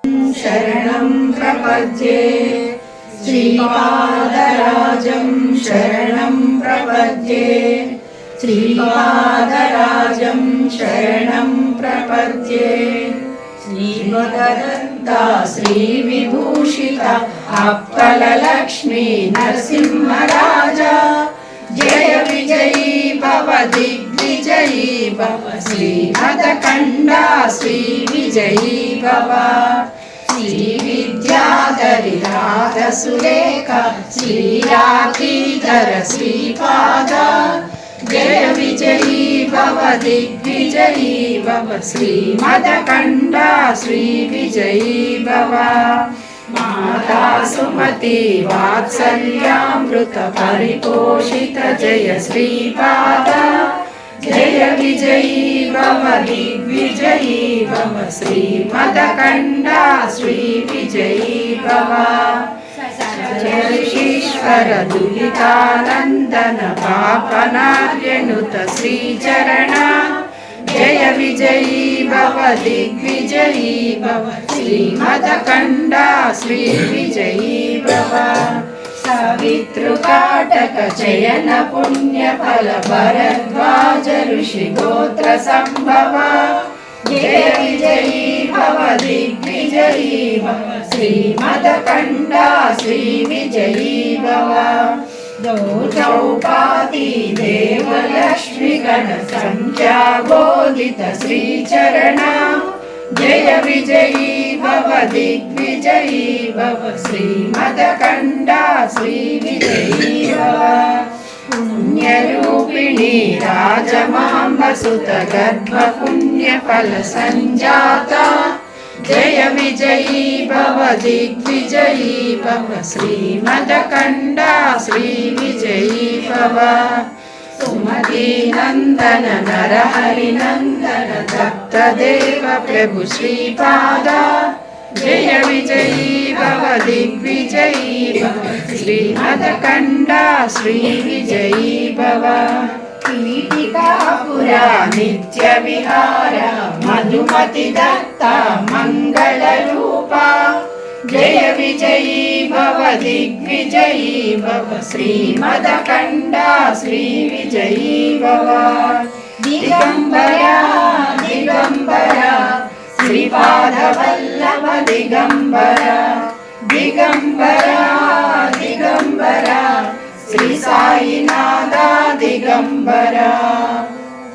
शरणं प्रपद्ये श्रीपादराजं शरणं प्रपद्ये श्रीपादराजं शरणं प्रपद्ये श्रीमदनन्दा श्रीविभूषिता अप्पललक्ष्मी नरसिंहराजा जय विजयी भव दिग्विजयी भव श्रीमदकण्डा श्रीविजयी भव श्रीविद्याधरि राधसुरेखा श्रीराधीधर श्रीपादा जय विजयी भव दिग्विजयी भव श्रीमदकण्डा श्रीविजयी भव माता सुमति वात्सल्यामृत परिपोषित जय श्रीपादा जय विजयी भव दिग्विजयी भव श्रीमदकण्डा श्रीविजयी भव ईश्वर दुलितानन्दन पापनार्यनुत श्रीचरण जय विजयी भव दिग्विजयी भव श्रीमदकण्डा श्रीविजयी भव सवितृकाटक चयन पुण्यफल भरद्वाज ऋषि गोत्र संभव जय विजयी भव दिग्विजयी भव श्रीमदकण्डा श्रीविजयी भव चौपाती देवलक्ष्मी गण संख्या बोधित श्रीचरण जय विजयी भव दिग्विजयी भव श्रीमदकण्डा श्रीविजयी भव पुण्यरूपिणी राजमाम्बसुत गर्भ पुण्यफल संजाता जय विजयी भव दिग्विजयी भव श्रीमदकण्डा श्रीविजयी भव सुमती नंदन नरहरि नंदन दत्तदेव प्रभु श्रीपादा जय विजयी भव दिग्विजयी भव श्रीमदकण्डा श्रीविजयी भव कीटिकापुरा नित्य विहार मधुमति दत्ता मंगल रूपा जय विजयी भव दिग्विजयी भव श्रीमदकण्डा श्रीविजयी भव दिगंबरा दिगंबरा श्रीपादवल्लभ दिगंबरा दिगंबरा दिगंबरा श्री साईनाथ दिगंबरा।